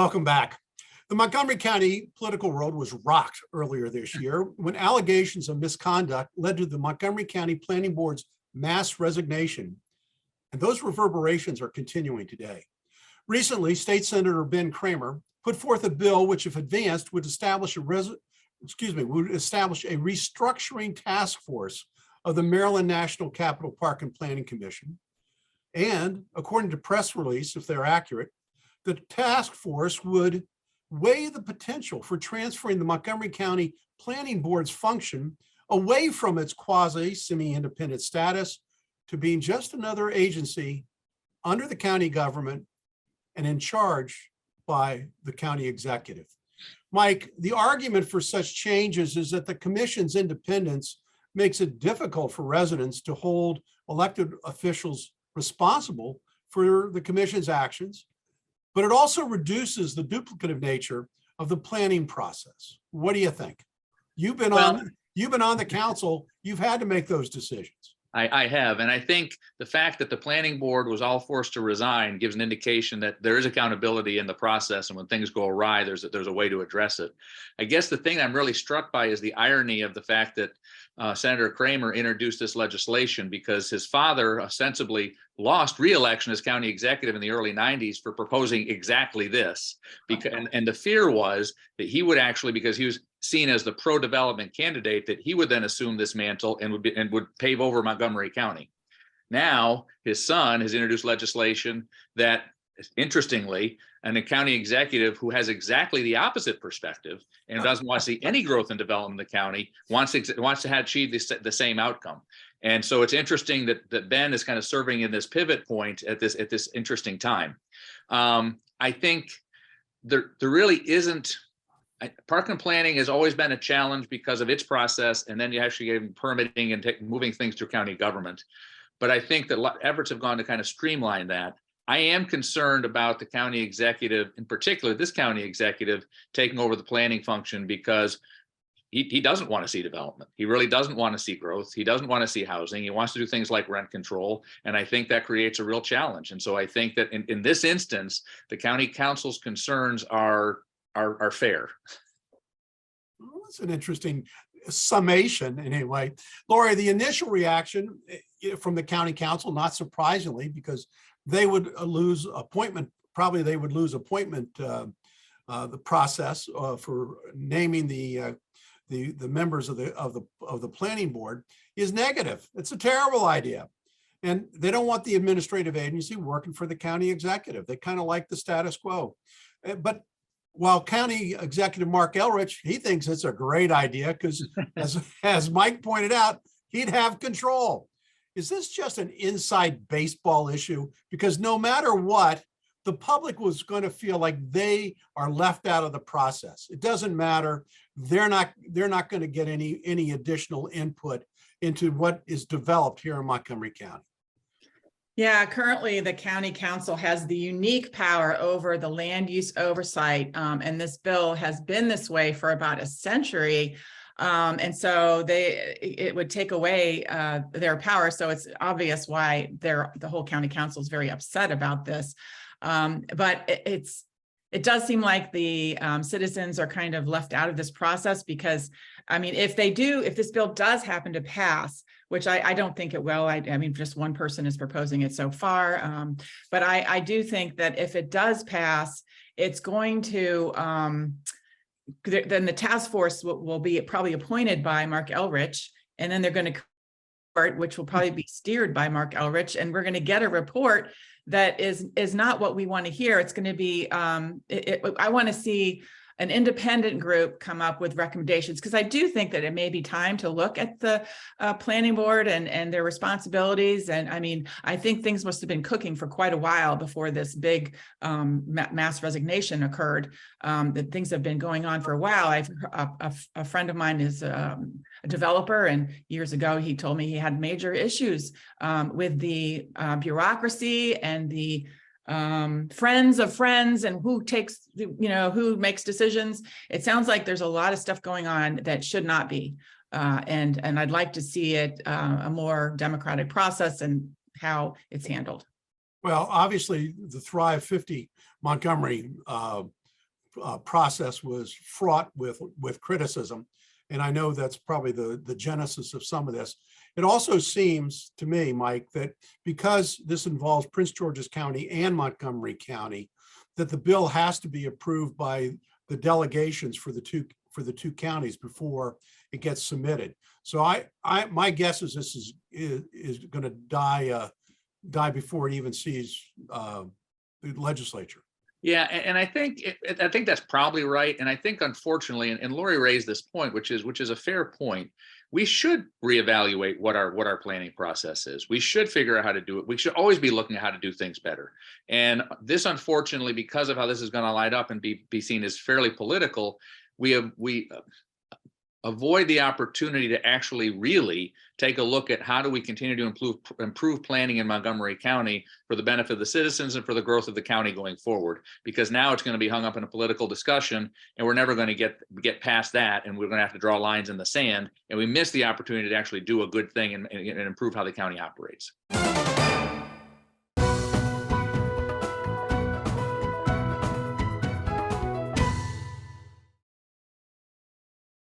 Welcome back. The Montgomery County political world was rocked earlier this year when allegations of misconduct led to the Montgomery County Planning Board's mass resignation. And those reverberations are continuing today. Recently, State Senator Ben Kramer put forth a bill which, if advanced, would establish a restructuring task force of the Maryland National Capital Park and Planning Commission. And according to press release, if they're accurate, the task force would weigh the potential for transferring the Montgomery County Planning Board's function away from its quasi-semi-independent status to being just another agency under the county government and in charge by the county executive. Mike, the argument for such changes is that the commission's independence makes it difficult for residents to hold elected officials responsible for the commission's actions, but it also reduces the duplicative nature of the planning process. What do you think? You've been on the council, you've had to make those decisions. I have, and I think the fact that the planning board was all forced to resign gives an indication that there is accountability in the process, and when things go awry, there's a way to address it. I guess the thing I'm really struck by is the irony of the fact that Senator Kramer introduced this legislation because his father ostensibly lost re-election as county executive in the early 90s for proposing exactly this. And the fear was that he would actually, because he was seen as the pro-development candidate, that he would then assume this mantle and would pave over Montgomery County. Now, his son has introduced legislation that, interestingly, and a county executive who has exactly the opposite perspective and doesn't want to see any growth and development in the county wants to achieve the same outcome. And so it's interesting that Ben is kind of serving in this pivot point at this interesting time. I think there really isn't. Park and planning has always been a challenge because of its process, and then you actually get permitting and moving things through county government. But I think that efforts have gone to kind of streamline that. I am concerned about the county executive, in particular, this county executive taking over the planning function because he doesn't want to see development. He really doesn't want to see growth. He doesn't want to see housing. He wants to do things like rent control. And I think that creates a real challenge. And so I think that in this instance, the county council's concerns are fair. Well, that's an interesting summation anyway. Laurie, the initial reaction from the county council, not surprisingly, because they would lose appointment, the process for naming the members of the planning board is negative. It's a terrible idea. And they don't want the administrative agency working for the county executive. They kind of like the status quo. But while County Executive Mark Elrich, he thinks it's a great idea because, as Mike pointed out, he'd have control. Is this just an inside baseball issue? Because no matter what, the public was going to feel like they are left out of the process. It doesn't matter. They're not going to get any additional input into what is developed here in Montgomery County. Yeah, currently the county council has the unique power over the land use oversight, and this bill has been this way for about a century. And so it would take away their power. So it's obvious why the whole county council is very upset about this. But it does seem like the citizens are kind of left out of this process because, I mean, if this bill does happen to pass, which I don't think it will. I mean, just one person is proposing it so far. But I do think that if it does pass, it's going to, then the task force will be probably appointed by Mark Elrich, and then they're going to, which will probably be steered by Mark Elrich, and we're going to get a report that is not what we want to hear. It's going to be, I want to see an independent group come up with recommendations, because I do think that it may be time to look at the planning board and their responsibilities. And I mean, I think things must have been cooking for quite a while before this big mass resignation occurred. That things have been going on for a while. A friend of mine is a developer, and years ago he told me he had major issues with the bureaucracy and the friends of friends and who makes decisions. It sounds like there's a lot of stuff going on that should not be. And I'd like to see it a more democratic process and how it's handled. Well, obviously the Thrive 50 Montgomery process was fraught with criticism. And I know that's probably the genesis of some of this. It also seems to me, Mike, that because this involves Prince George's County and Montgomery County, that the bill has to be approved by the delegations for the two counties before it gets submitted. So my guess is this is going to die before it even sees the legislature. Yeah, and I think that's probably right. And I think, unfortunately, and Laurie raised this point, which is a fair point. We should reevaluate what our planning process is. We should figure out how to do it. We should always be looking at how to do things better. And this, unfortunately, because of how this is going to light up and be seen as fairly political, we avoid the opportunity to actually really take a look at how do we continue to improve planning in Montgomery County for the benefit of the citizens and for the growth of the county going forward. Because now it's going to be hung up in a political discussion, and we're never going to get past that, and we're going to have to draw lines in the sand, and we miss the opportunity to actually do a good thing and improve how the county operates.